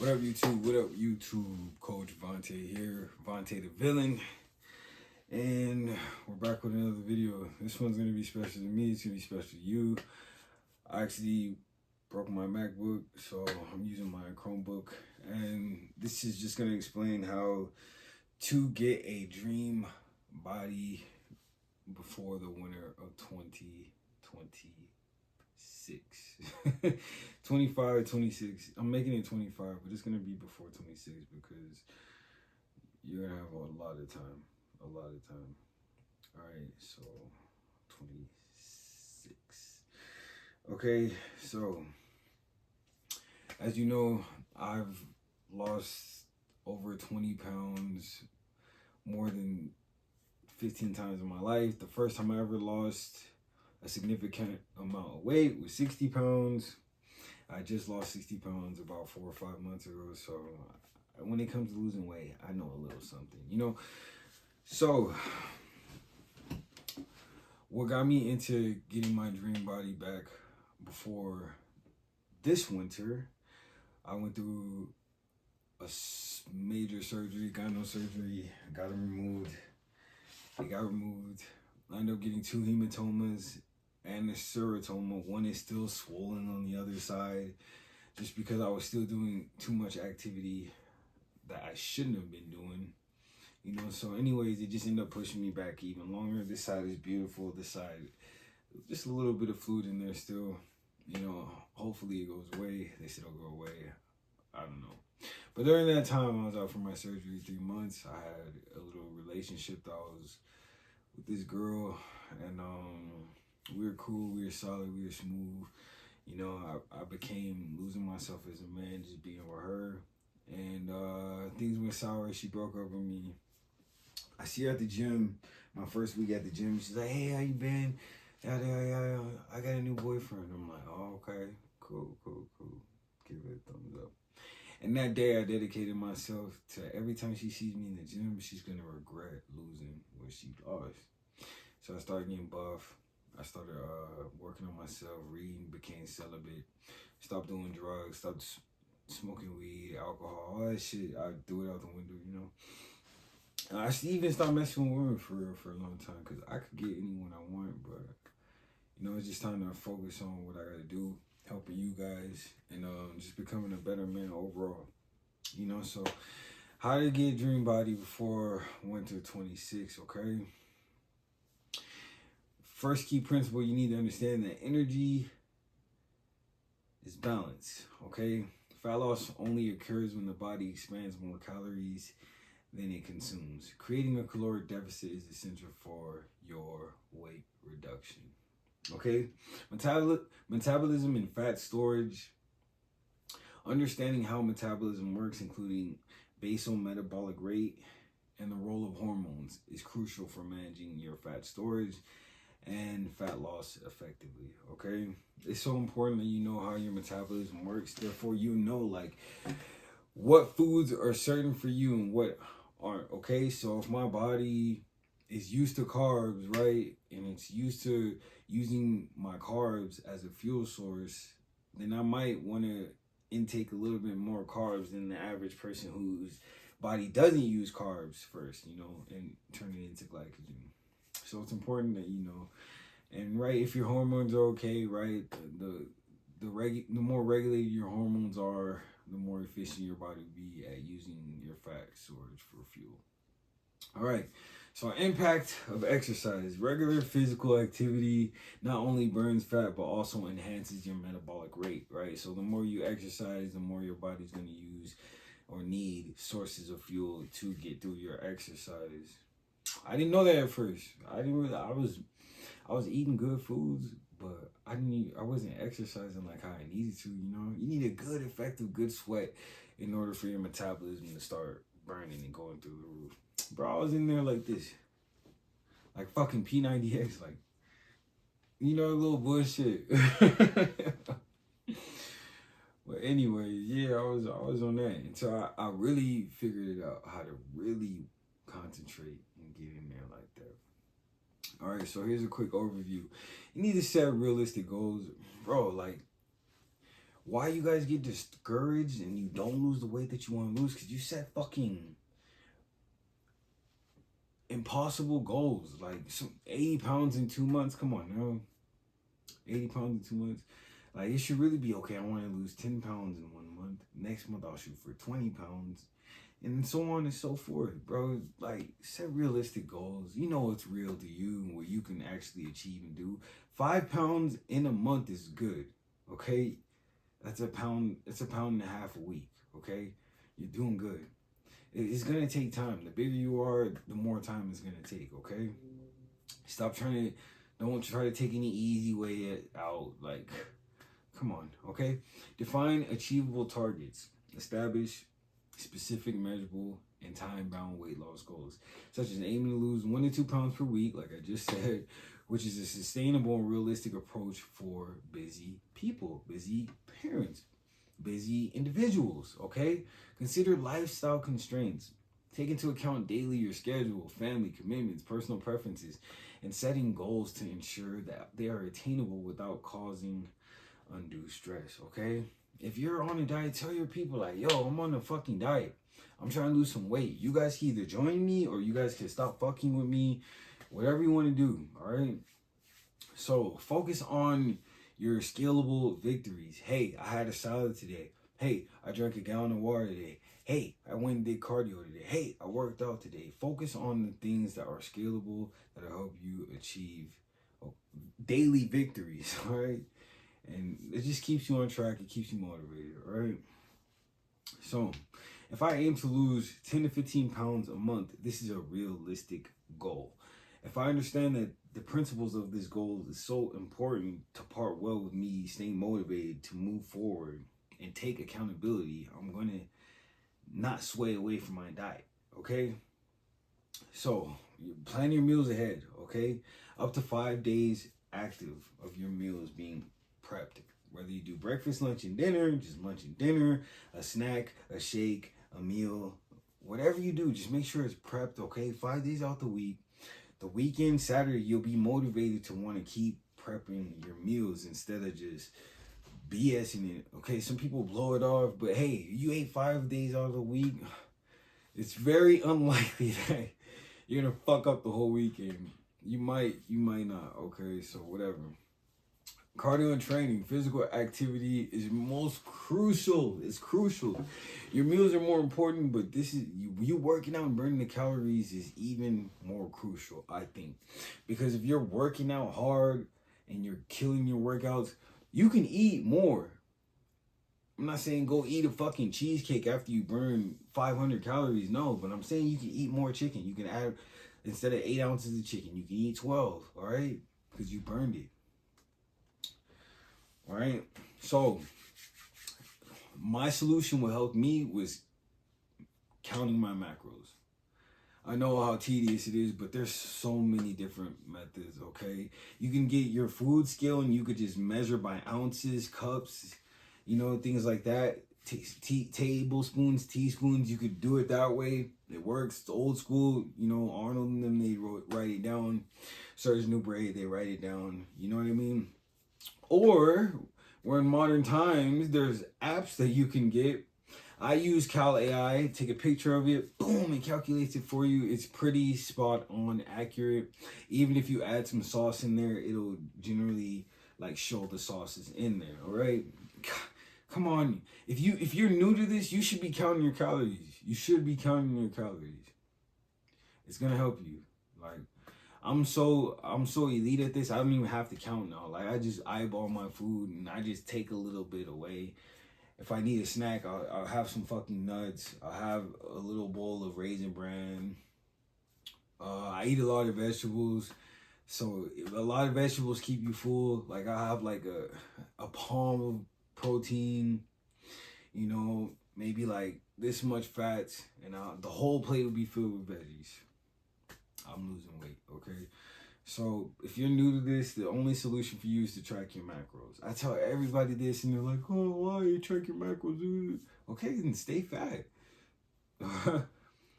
What up, YouTube? What up, YouTube? Coach Vontae here, Vontae the Villain. And we're back with another video. This one's going to be special to me. It's going to be special to you. I actually broke my MacBook, so I'm using my Chromebook. And this is just going to explain how to get a dream body before the winter of 2026. 25, 26. I'm making it 25, but it's going to be before 26 because you're going to have a lot of time. All right, so 26. Okay, so as you know, I've lost over 20 pounds more than 15 times in my life. The first time I ever lost a significant amount of weight was 60 pounds. I just lost 60 pounds about 4 or 5 months ago. So when it comes to losing weight, I know a little something, you know? So what got me into getting my dream body back before this winter, I went through a major surgery, gyno surgery. I got it removed. It got removed. I ended up getting 2 hematomas and a serotoма. One is still swollen on the other side just because I was still doing too much activity that I shouldn't have been doing. You know, so anyways, it just ended up pushing me back even longer. This side is beautiful. This side, just a little bit of fluid in there still. You know, hopefully it goes away. They said it'll go away. I don't know. But during that time, I was out for my surgery 3 months. I had a little relationship that I was with this girl, and we were cool, we were solid, we were smooth. You know, I became losing myself as a man just being with her, and things went sour. She broke up with me. I see her at the gym, my first week at the gym. She's like, "Hey, how you been? Yeah, I got a new boyfriend." I'm like, "Oh, okay, cool. Give it a thumbs up." And that day, I dedicated myself to every time she sees me in the gym, she's gonna regret losing what she lost. So I started getting buff. I started working on myself, reading, became celibate, stopped doing drugs, stopped smoking weed, alcohol, all that shit. I threw it out the window, you know. And I even stopped messing with women for real for a long time because I could get anyone I want, but you know, it's just time to focus on what I gotta do, helping you guys, and just becoming a better man overall. You know, so how to get dream body before winter 26, okay? First key principle, you need to understand that energy is balance, okay? Fat loss only occurs when the body expands more calories than it consumes. Creating a caloric deficit is essential for your weight reduction, okay? Metabolism and fat storage. Understanding how metabolism works, including basal metabolic rate and the role of hormones, is crucial for managing your fat storage and fat loss effectively, okay? It's so important that you know how your metabolism works. Therefore, you know, like, what foods are certain for you and what aren't, okay? So if my body is used to carbs, right, and it's used to using my carbs as a fuel source, then I might want to intake a little bit more carbs than the average person whose body doesn't use carbs first, you know, and turn it into glycogen. So it's important that you know, and right, if your hormones are okay, right, the more regulated your hormones are, the more efficient your body will be at using your fat storage for fuel. All right, so impact of exercise. Regular physical activity not only burns fat, but also enhances your metabolic rate, right? So the more you exercise, the more your body's going to use or need sources of fuel to get through your exercise. I didn't know that at first. I was eating good foods, but I wasn't exercising like how I needed to, you know? You need a good, effective, good sweat in order for your metabolism to start burning and going through the roof. Bro, I was in there like this. Like fucking P90X, like, you know, a little bullshit. But anyways, yeah, I was on that. And so I really figured it out how to really concentrate and get in there like that. All right, so here's a quick overview. You need to set realistic goals. Bro, like, why you guys get discouraged and you don't lose the weight that you want to lose? Because you set fucking impossible goals. Like some 80 pounds in 2 months. Come on, now. 80 pounds in 2 months. Like, it should really be, okay, I want to lose 10 pounds in 1 month. Next month, I'll shoot for 20 pounds. And so on and so forth, bro. Like, set realistic goals. You know what's real to you and what you can actually achieve and do. 5 pounds in a month is good, okay? That's a pound. It's a pound and a half a week, okay? You're doing good. It's going to take time. The bigger you are, the more time it's going to take, okay? Stop trying to, don't try to take any easy way out. Like, come on, okay? Define achievable targets. Establish specific, measurable, and time-bound weight loss goals, such as aiming to lose 1 to 2 pounds per week, like I just said, which is a sustainable and realistic approach for busy people, busy parents, busy individuals, okay? Consider lifestyle constraints. Take into account daily your schedule, family commitments, personal preferences, and setting goals to ensure that they are attainable without causing undue stress, okay? If you're on a diet, tell your people, like, yo, I'm on a fucking diet. I'm trying to lose some weight. You guys can either join me or you guys can stop fucking with me. Whatever you want to do, all right? So focus on your scalable victories. Hey, I had a salad today. Hey, I drank a gallon of water today. Hey, I went and did cardio today. Hey, I worked out today. Focus on the things that are scalable, that will help you achieve daily victories, all right? And it just keeps you on track. It keeps you motivated, all right? So if I aim to lose 10 to 15 pounds a month, this is a realistic goal. If I understand that the principles of this goal is so important to part well with me staying motivated to move forward and take accountability, I'm going to not sway away from my diet, okay? So plan your meals ahead, okay? Up to 5 days active of your meals being prepped. Whether you do breakfast, lunch, and dinner, just lunch and dinner, a snack, a shake, a meal, whatever you do, just make sure it's prepped, okay? 5 days out the week. The weekend, Saturday, you'll be motivated to want to keep prepping your meals instead of just BSing it. Okay, some people blow it off, but hey, you ate 5 days out of the week, it's very unlikely that you're gonna fuck up the whole weekend. You might not, okay? So whatever. Cardio and training, physical activity is most crucial. It's crucial. Your meals are more important, but this is you working out and burning the calories is even more crucial, I think. Because if you're working out hard and you're killing your workouts, you can eat more. I'm not saying go eat a fucking cheesecake after you burn 500 calories. No, but I'm saying you can eat more chicken. You can add, instead of 8 ounces of chicken, you can eat 12, all right? Because you burned it. All right, so my solution what helped me was counting my macros. I know how tedious it is, but there's so many different methods, okay? You can get your food scale and you could just measure by ounces, cups, you know, things like that. Tablespoons, teaspoons, you could do it that way. It works. It's old school, you know, Arnold and them, they write it down. Serge Nubret, they write it down. You know what I mean? Or, we're in modern times, there's apps that you can get. I use Cal AI, take a picture of it, boom, it calculates it for you. It's pretty spot on, accurate. Even if you add some sauce in there, it'll generally like show the sauces in there, all right? Come on, if you're new to this, you should be counting your calories. You should be counting your calories. It's gonna help you. Like, I'm so elite at this. I don't even have to count now. Like, I just eyeball my food and I just take a little bit away. If I need a snack, I'll have some fucking nuts. I'll have a little bowl of Raisin Bran. I eat a lot of vegetables, so a lot of vegetables keep you full. Like, I have like a palm of protein. You know, maybe like this much fats, and the whole plate will be filled with veggies. I'm losing weight, okay? So if you're new to this, the only solution for you is to track your macros. I tell everybody this and they're like, oh, why you track your macros, dude? Okay, then stay fat. All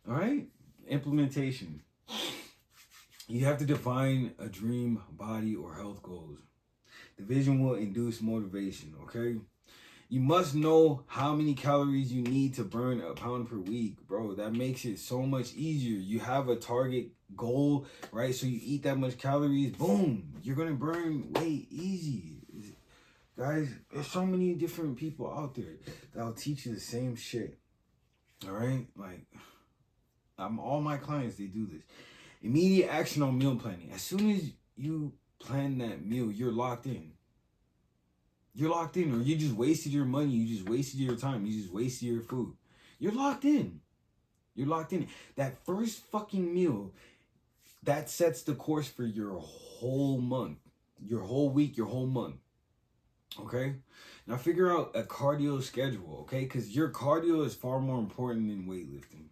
right? Implementation. You have to define a dream body or health goals. The vision will induce motivation, okay? You must know how many calories you need to burn a pound per week, bro. That makes it so much easier. You have a target goal, right? So you eat that much calories, boom, you're gonna burn weight easy. Guys, there's so many different people out there that'll teach you the same shit. All right, like all my clients, they do this. Immediate action on meal planning. As soon as you plan that meal, you're locked in. You're locked in, or you just wasted your money, you just wasted your time, you just wasted your food. You're locked in. You're locked in. That first fucking meal, that sets the course for your whole month, your whole week, your whole month. Okay? Now figure out a cardio schedule, okay? Because your cardio is far more important than weightlifting.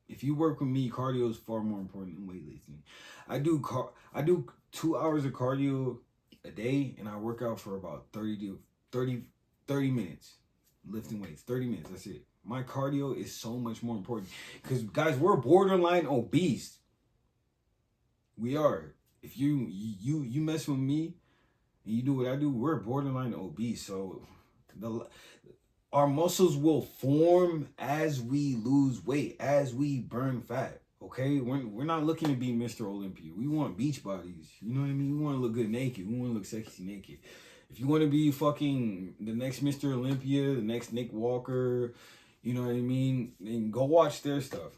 If you work with me, cardio is far more important than weightlifting. I do 2 hours of cardio a day, and I work out for about 30 minutes lifting weights. 30 minutes, that's it. My cardio is so much more important because, guys, we're borderline obese. We are. If you mess with me and you do what I do, we're borderline obese. So our muscles will form as we lose weight, as we burn fat. Okay, we're not looking to be Mr. Olympia. We want beach bodies. You know what I mean? We want to look good naked. We want to look sexy naked. If you want to be fucking the next Mr. Olympia, the next Nick Walker, you know what I mean? Then go watch their stuff.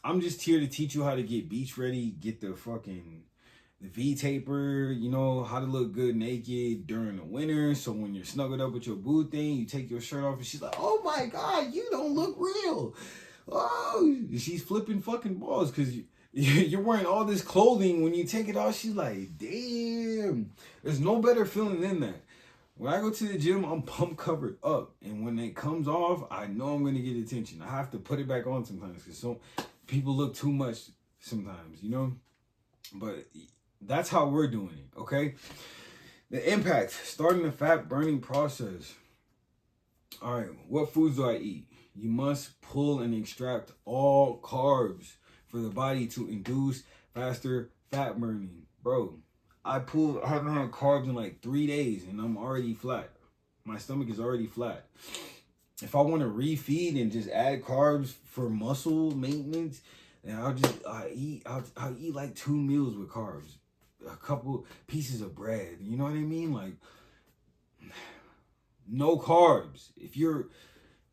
I'm just here to teach you how to get beach ready, get the V-taper, you know, how to look good naked during the winter. So when you're snuggled up with your boo thing, you take your shirt off and she's like, oh my God, you don't look real. Oh, she's flipping fucking balls because you're wearing all this clothing. When you take it off, she's like, damn. There's no better feeling than that. When I go to the gym, I'm pump covered up. And when it comes off, I know I'm going to get attention. I have to put it back on sometimes because some people look too much sometimes, you know? But that's how we're doing it, okay? The impact, starting the fat burning process. All right, what foods do I eat? You must pull and extract all carbs for the body to induce faster fat burning. Bro, I haven't had carbs in like 3 days and I'm already flat. My stomach is already flat. If I want to refeed and just add carbs for muscle maintenance, then I'll eat like 2 meals with carbs. A couple pieces of bread. You know what I mean? Like, no carbs. If you're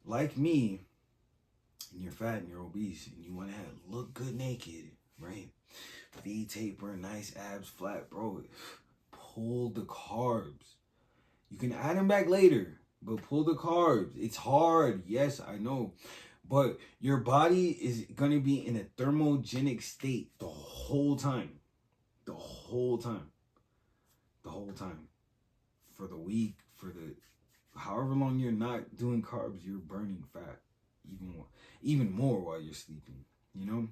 like me and you're fat and you're obese and you want to look good naked, right? V-taper, nice abs, flat, bro. Pull the carbs. You can add them back later, but pull the carbs. It's hard. Yes, I know. But your body is going to be in a thermogenic state the whole time. The whole time. The whole time. For the week, for the however long you're not doing carbs, you're burning fat even more while you're sleeping, you know?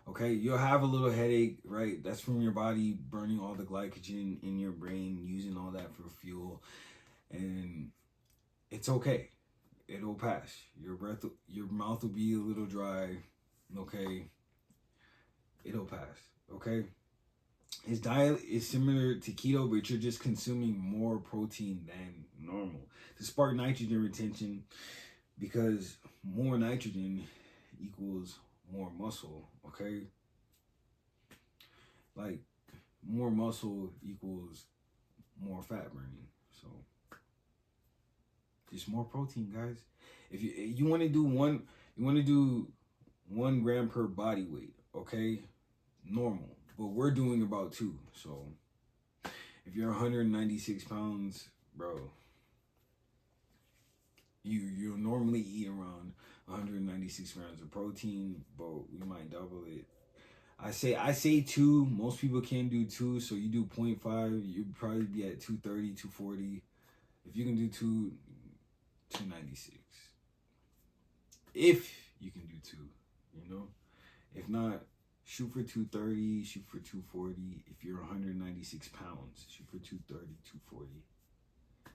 Okay, you'll have a little headache, right? That's from your body burning all the glycogen in your brain, using all that for fuel. And it's okay. It'll pass. Your mouth will be a little dry, okay? It'll pass, okay? His diet is similar to keto, but you're just consuming more protein than normal to spark nitrogen retention, because more nitrogen equals more muscle, okay? Like, more muscle equals more fat burning. So, just more protein, guys. If you want to do 1 gram per body weight, okay? Normal. But we're doing about 2. So if you're 196 pounds, bro, you'll normally eat around 196 grams of protein, but we might double it. I say 2. Most people can do 2, so you do 0.5, you'd probably be at 230, 240. If you can do 296. If you can do 2, you know? If not, shoot for 230, shoot for 240. If you're 196 pounds, shoot for 230, 240.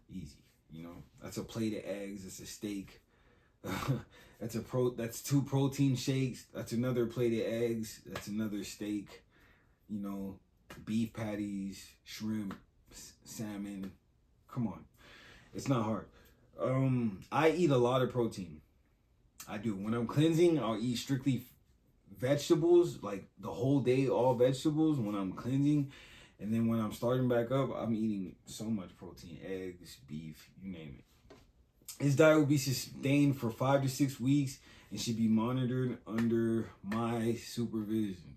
Easy, you know? That's a plate of eggs, that's a steak. That's 2 protein shakes. That's another plate of eggs. That's another steak. You know, beef patties, shrimp, salmon. Come on. It's not hard. I eat a lot of protein. I do. When I'm cleansing, I'll eat strictly vegetables, like the whole day, all vegetables when I'm cleansing. And then when I'm starting back up, I'm eating so much protein, eggs, beef, you name it. This diet will be sustained for 5 to 6 weeks and should be monitored under my supervision.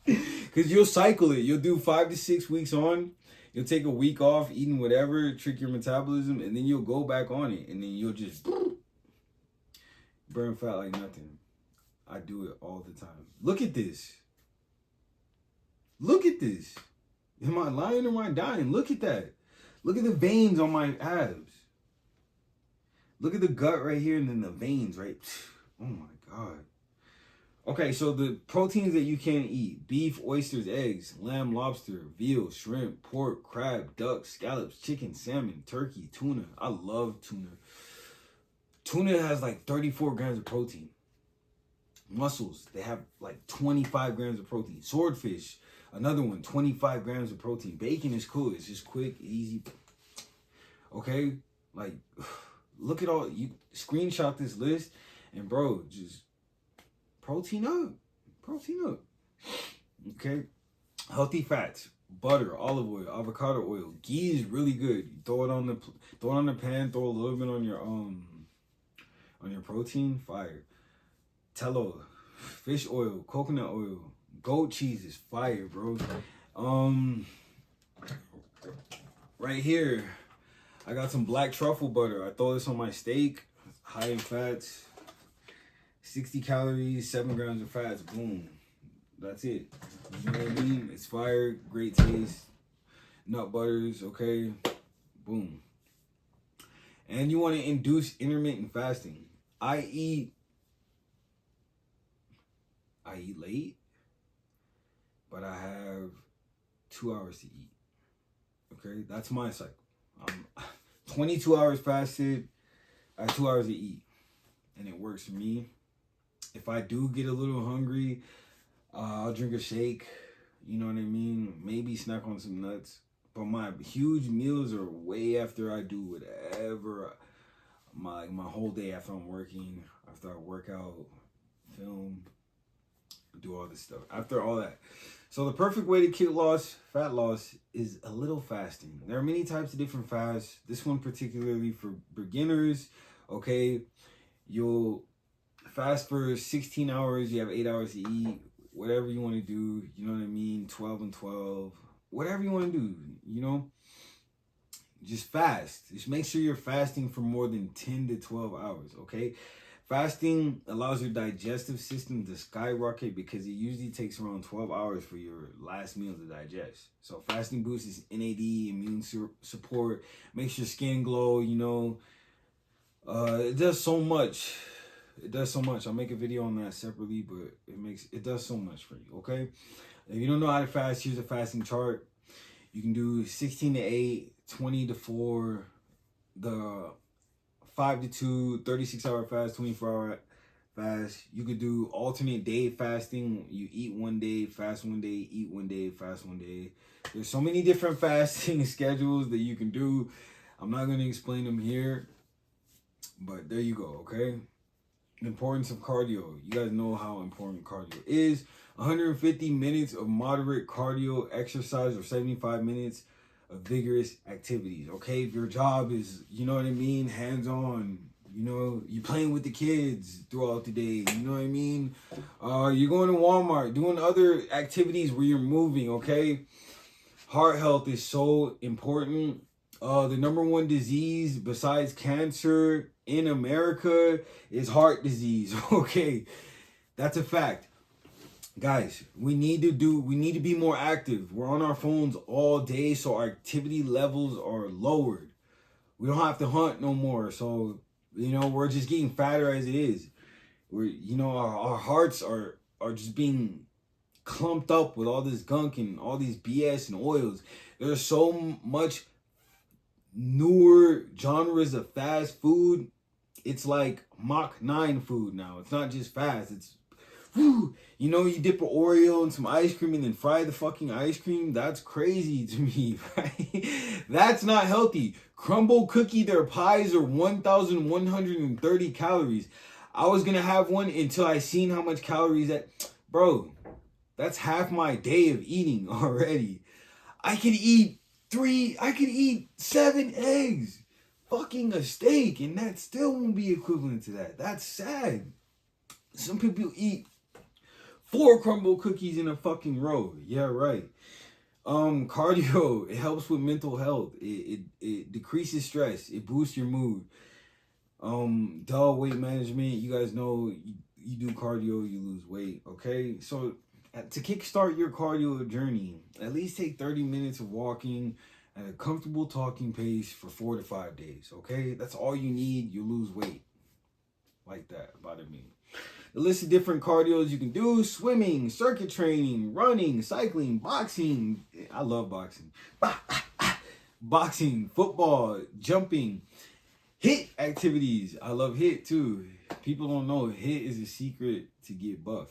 Because you'll cycle it. You'll do 5 to 6 weeks on. You'll take a week off eating whatever, trick your metabolism, and then you'll go back on it. And then you'll just burn fat like nothing. I do it all the time. Look at this. Look at this. Am I lying or am I dying? Look at that. Look at the veins on my abs. Look at the gut right here and then the veins, right? Oh my God. Okay, so the proteins that you can't eat: beef, oysters, eggs, lamb, lobster, veal, shrimp, pork, crab, duck, scallops, chicken, salmon, turkey, tuna. I love tuna. Tuna has like 34 grams of protein. Mussels, they have like 25 grams of protein. Swordfish, another one, 25 grams of protein. Bacon is cool. It's just quick, easy. Okay? Like, look at all, you screenshot this list and bro, just protein up. Protein up. Okay? Healthy fats: butter, olive oil, avocado oil. Ghee is really good. You throw it on the pan, throw a little bit on your protein, fire. Tallow, fish oil, coconut oil, goat cheese is fire, bro. Right here, I got some black truffle butter. I throw this on my steak. High in fats, 60 calories, 7 grams of fats. Boom. That's it. You know what I mean? It's fire, great taste. Nut butters, okay? Boom. And you want to induce intermittent fasting. I eat late, but I have 2 hours to eat. Okay? That's my cycle. I'm 22 hours fasted. I have 2 hours to eat. And it works for me. If I do get a little hungry, I'll drink a shake. You know what I mean? Maybe snack on some nuts. But my huge meals are way after I do whatever. My whole day after I'm working, after I work out, film, do all this stuff. After all that. So the perfect way to kill fat loss, is a little fasting. There are many types of different fasts. This one particularly for beginners, okay? You'll fast for 16 hours. You have 8 hours to eat. Whatever you want to do, you know what I mean? 12 and 12. Whatever you want to do, you know? Just fast. Just make sure you're fasting for more than 10 to 12 hours, okay? Fasting allows your digestive system to skyrocket because it usually takes around 12 hours for your last meal to digest. So fasting boosts NAD, immune support, makes your skin glow, you know. It does so much. It does so much. I'll make a video on that separately, but it does so much for you, okay? If you don't know how to fast, here's a fasting chart. You can do 16 to 8, 20 to 4, the 5 to 2, 36-hour fast, 24-hour fast. You could do alternate day fasting. You eat one day, fast one day, eat one day, fast one day. There's so many different fasting schedules that you can do. I'm not going to explain them here, but there you go, okay? The importance of cardio. You guys know how important cardio is. 150 minutes of moderate cardio exercise or 75 minutes of vigorous activities, okay? If your job is, you know what I mean, hands-on, you know, you're playing with the kids throughout the day, you know what I mean? You're going to Walmart, doing other activities where you're moving, okay? Heart health is so important. The number one disease besides cancer in America is heart disease, okay? That's a fact. Guys, we need to be more active. We're on our phones all day, so our activity levels are lowered. We don't have to hunt no more. So, you know, we're just getting fatter as it is. We're, you know, our hearts are just being clumped up with all this gunk and all these BS and oils. There's so much newer genres of fast food. It's like Mach 9 food now. It's not just fast. It's whew, you know, you dip an Oreo in some ice cream and then fry the fucking ice cream. That's crazy to me, right? That's not healthy. Crumble cookie, their pies are 1,130 calories. I was gonna have one until I seen how much calories that, bro, that's half my day of eating already. I could eat 7 eggs, fucking a steak, and that still won't be equivalent to that. That's sad. Some people eat 4 crumble cookies in a fucking row. Yeah, right. Cardio, it helps with mental health. It decreases stress. It boosts your mood. Dull weight management. You guys know you do cardio, you lose weight. Okay, so to kickstart your cardio journey, at least take 30 minutes of walking at a comfortable talking pace for 4 to 5 days. Okay, that's all you need. You lose weight like that. About it, me. The list of different cardios you can do: swimming, circuit training, running, cycling, boxing. I love boxing. Boxing, football, jumping, HIIT activities. I love HIIT too. People don't know HIIT is a secret to get buff.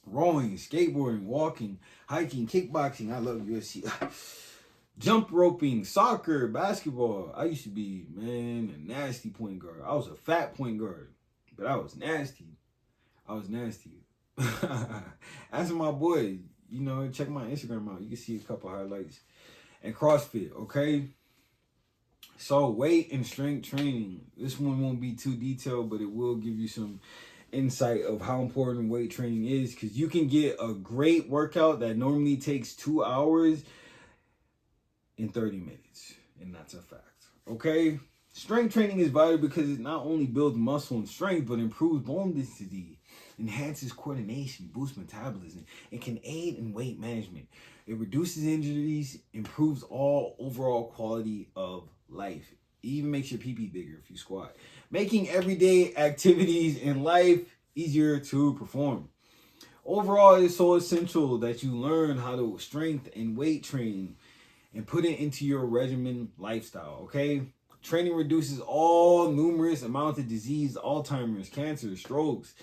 Rowing, skateboarding, walking, hiking, kickboxing. I love UFC. Jump roping, soccer, basketball. I used to be, man, a nasty point guard. I was a fat point guard, but I was nasty. Answer my boy, you know, check my Instagram out. You can see a couple highlights. And CrossFit, okay? So weight and strength training. This one won't be too detailed, but it will give you some insight of how important weight training is, because you can get a great workout that normally takes 2 hours in 30 minutes. And that's a fact, okay? Strength training is vital because it not only builds muscle and strength, but improves bone density, enhances coordination, boosts metabolism, and can aid in weight management. It reduces injuries, improves all overall quality of life. It even makes your pee-pee bigger if you squat, making everyday activities in life easier to perform. Overall, it's so essential that you learn how to strength and weight train and put it into your regimen lifestyle, okay? Training reduces all numerous amounts of disease: Alzheimer's, cancer, strokes,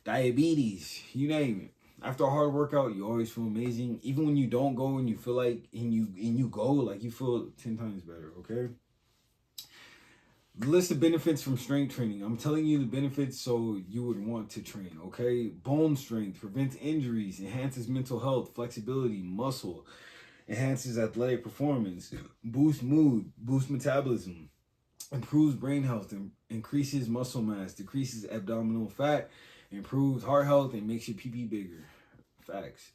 diabetes, you name it. After a hard workout, you always feel amazing. Even when you don't go and you feel like, and you go, like you feel 10 times better, okay? The list of benefits from strength training. I'm telling you the benefits so you would want to train, okay? Bone strength, prevents injuries, enhances mental health, flexibility, muscle, enhances athletic performance, boosts mood, boosts metabolism, improves brain health, increases muscle mass, decreases abdominal fat, improves heart health, and makes your pee-pee bigger. Facts.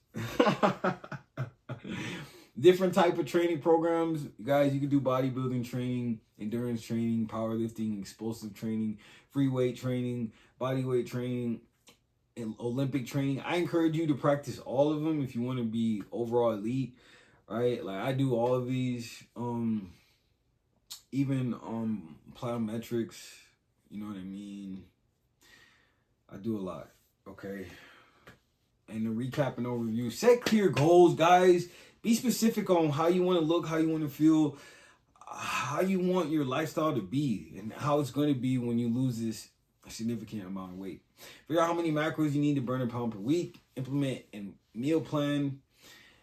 Different type of training programs. Guys, you can do bodybuilding training, endurance training, powerlifting, explosive training, free weight training, body weight training, and Olympic training. I encourage you to practice all of them if you want to be overall elite, right? Like I do all of these, even plyometrics, you know what I mean? I do a lot, okay? And to recap and overview, set clear goals, guys. Be specific on how you want to look, how you want to feel, how you want your lifestyle to be, and how it's going to be when you lose this significant amount of weight. Figure out how many macros you need to burn a pound per week. Implement a meal plan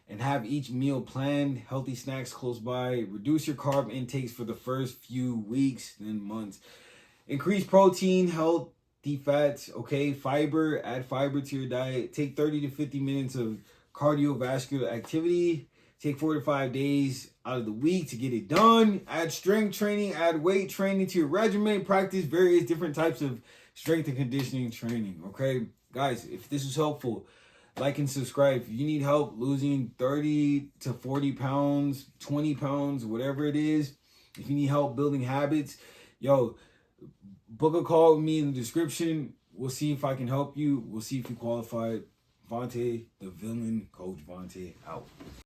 and have each meal planned. Healthy snacks close by. Reduce your carb intakes for the first few weeks, then months. Increase protein, healthy fats, okay? Fiber, add fiber to your diet. Take 30 to 50 minutes of cardiovascular activity. Take 4 to 5 days out of the week to get it done. Add strength training, add weight training to your regimen. Practice various different types of strength and conditioning training, okay? Guys, if this was helpful, like and subscribe. If you need help losing 30 to 40 pounds, 20 pounds, whatever it is, if you need help building habits, yo, book a call with me in the description. We'll see if I can help you. We'll see if you qualify. Vontae, the villain, Coach Vontae, out.